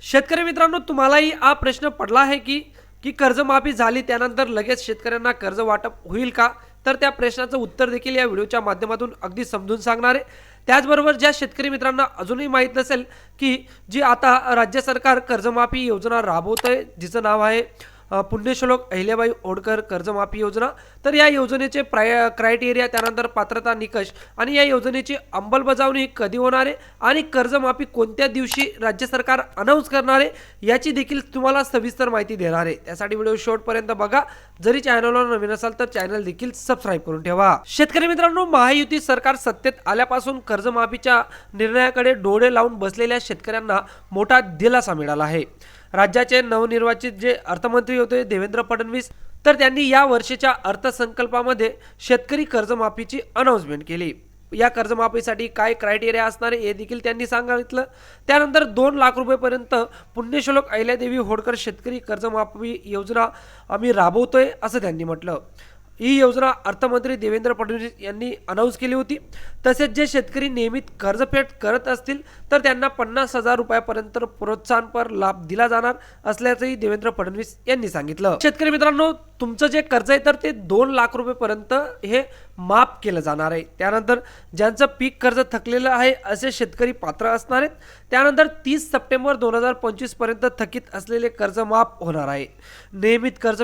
शेतकरी मित्रांनो, तुम्हालाही हा प्रश्न पडला आहे की कर्जमाफी झाली त्यानंतर लगेच शेतकऱ्यांना कर्ज वाटप होईल का? तर त्या प्रश्नाचं उत्तर देखील या व्हिडिओच्या माध्यमातून अगदी समजून सांगणार आहे. त्याचबरोबर ज्या शेतकरी मित्रांना अजूनही माहीत नसेल की जी आता राज्य सरकार कर्जमाफी योजना राबवतंय, जिचं नाव आहे पुण्यश्लोक अहिल्याबाई होळकर कर्जमाफी योजना. तर या योजनेचे क्रायटेरिया, त्यानंतर पात्रता निकष आणि या योजनेची अंमलबजावणी कधी होणार आहे आणि कर्जमाफी कोणत्या दिवशी राज्य सरकार अनाऊन्स करणार आहे याची देखील तुम्हाला सविस्तर माहिती देणार आहे. त्यासाठी व्हिडिओ शेवटपर्यंत बघा. जरी चॅनलवर नवीन असाल तर चॅनल देखील सबस्क्राईब करून ठेवा. शेतकरी मित्रांनो, महायुती सरकार सत्तेत आल्यापासून कर्जमाफीच्या निर्णयाकडे डोळे लावून बसलेल्या शेतकऱ्यांना मोठा दिलासा मिळाला आहे. राज्याचे नवनिर्वाचित जे अर्थमंत्री होते देवेंद्र फडणवीस, तर त्यांनी या वर्षीच्या अर्थसंकल्पामध्ये शेतकरी कर्जमाफीची अनाउन्समेंट केली. या कर्जमाफीसाठी काय क्रायटेरिया असणार आहे हे देखील त्यांनी सांगितलं. त्यानंतर 2 लाख रुपयेपर्यंत पुण्यश्लोक अहिल्यादेवी होळकर शेतकरी कर्जमाफी योजना आम्ही राबवतोय असं त्यांनी म्हटलं. ही योजना अर्थमंत्री देवेंद्र फडणवीस यांनी अनाऊन्स केली होती. तसेच जे शेतकरी नियमित कर्जफेड करत असतील तर त्यांना 50,000 रुपयापर्यंत प्रोत्साहनपर लाभ दिला जाणार असल्याचंही देवेंद्र फडणवीस यांनी सांगितलं. शेतकरी मित्रांनो, तुमचं जे कर्ज आहे तर ते 2 लाख रुपयेपर्यंत हे माफ केलं जाणार आहे. त्यानंतर ज्यांचं पीक कर्ज थकलेलं आहे असे शेतकरी पात्र असणार आहेत. त्यानंतर 30 सप्टेंबर 2025 पर्यंत थकीत असलेले कर्ज माफ होणार आहे. नियमित कर्ज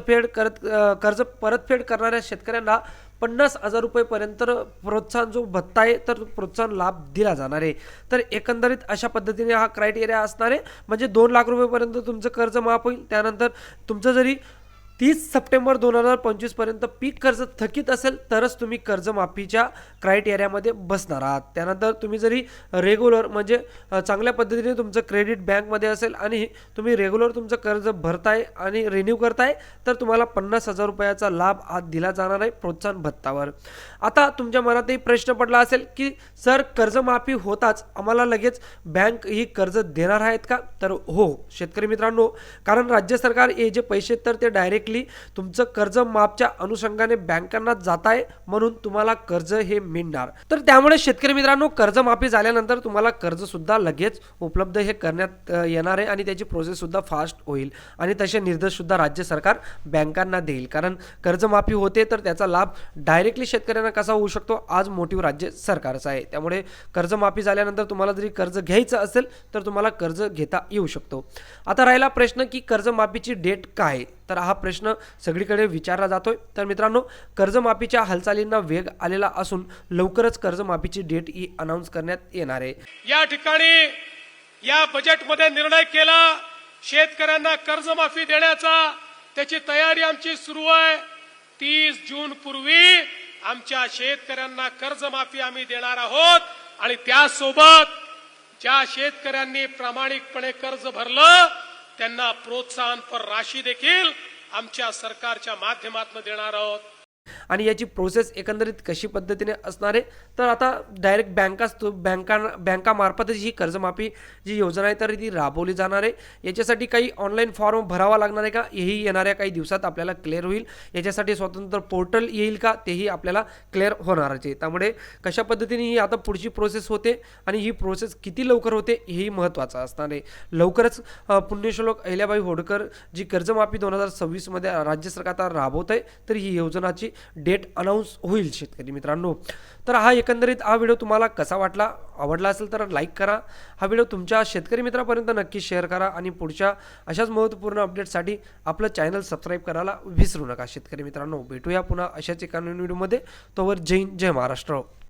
परतफेड करणाऱ्या शेतकऱ्यांना 50,000 रुपयेपर्यंत प्रोत्साहन जो भत्ता आहे तर प्रोत्साहन लाभ दिला जाणार आहे. तर एकंदरीत अशा पद्धतीने हा क्रायटेरिया असणार आहे. म्हणजे 2 लाख रुपयेपर्यंत तुमचं कर्ज माफ होईल. त्यानंतर तुमचं जरी 30 सप्टेंबर 2025 पर्यंत पीक कर्ज थकीत असेल तरच तुम्ही कर्जमाफीच्या क्रायटेरियामध्ये बसणार आहात. त्यानंतर तुम्ही जरी रेग्युलर म्हणजे चांगल्या पद्धतीने तुमचं क्रेडिट बँकमध्ये असेल आणि तुम्ही रेग्युलर तुमचं कर्ज भरताय आणि रिन्यू करताय तर तुम्हाला 50,000 रुपयाचा लाभ आज दिला जाणार आहे प्रोत्साहन भत्तावर. आता तुमच्या मनातही प्रश्न पडला असेल की सर, कर्जमाफी होताच आम्हाला लगेच बँक ही कर्ज देणार आहेत का? तर हो शेतकरी मित्रांनो, कारण राज्य सरकार हे जे पैसे तर ते डायरेक्टली तुमचं कर्ज माफच्या अनुषंगाने बँकांना जात आहे, म्हणून तुम्हाला कर्ज हे मिळणार. तर त्यामुळे शेतकरी मित्रांनो, कर्जमाफी झाल्यानंतर तुम्हाला कर्ज सुद्धा लगेच उपलब्ध हे करण्यात येणार आहे आणि त्याची प्रोसेस सुद्धा फास्ट होईल आणि तसे निर्देश सुद्धा राज्य सरकार बँकांना देईल. कारण कर्जमाफी होते तर त्याचा लाभ डायरेक्टली शेतकऱ्यांना कसा होऊ शकतो, आज मोटिव्ह राज्य सरकारचा आहे. त्यामुळे कर्जमाफी झाल्यानंतर तुम्हाला जरी कर्ज घ्यायचं असेल तर तुम्हाला कर्ज घेता येऊ शकतो. आता राहिला प्रश्न की कर्जमाफीची डेट काय, तर हा प्रश्न सगळीकडे विचारला जातोय. तर मित्रांनो, कर्जमाफीच्या हालचालींना वेग आलेला असून लवकरच कर्जमाफीची डेट ही अनाऊन्स करण्यात येणार आहे. या ठिकाणी या बजेटमध्ये निर्णय केला शेतकऱ्यांना कर्जमाफी देण्याचा. त्याची तयारी आमची सुरू आहे. 30 जून पूर्वी आमच्या शेतकऱ्यांना कर्जमाफी आम्ही देणार आहोत आणि त्यासोबत ज्या शेतकऱ्यांनी प्रामाणिकपणे कर्ज भरलं त्यांना प्रोत्साहनपर राशी देखील आमच्या सरकारच्या माध्यमातून देणार आहोत. आणि याची प्रोसेस एकंदरीत कशी पद्धतीने असणार आहे, तर आता डायरेक्ट बँकामार्फतच ही कर्जमाफी जी योजना आहे तर ती राबवली जाणार आहे. याच्यासाठी काही ऑनलाईन फॉर्म भरावा लागणार आहे का, हेही येणाऱ्या काही दिवसात आपल्याला क्लिअर होईल. याच्यासाठी स्वतंत्र पोर्टल येईल का, तेही आपल्याला क्लिअर होणारच आहे. त्यामुळे कशा पद्धतीने ही आता पुढची प्रोसेस होते आणि ही प्रोसेस किती लवकर होते हेही महत्त्वाचं असणार आहे. लवकरच पुण्यश्लोक अहिल्याबाई होळकर जी कर्जमाफी 2026 मध्ये राज्य सरकार राबवत आहे तर ही योजनाची डेट अनाऊन्स होईल शेतकरी मित्रांनो. तर हा एकंदरीत हा व्हिडिओ तुम्हाला कसा वाटला, आवडला असेल तर लाईक करा. हा व्हिडिओ तुमच्या शेतकरी मित्रापर्यंत नक्की शेअर करा आणि पुढच्या अशाच महत्त्वपूर्ण अपडेटसाठी आपलं चॅनल सबस्क्राईब करायला विसरू नका. शेतकरी मित्रांनो, भेटूया पुन्हा अशाच एका नवीन व्हिडिओमध्ये. तोवर जय हिंद, जय महाराष्ट्र.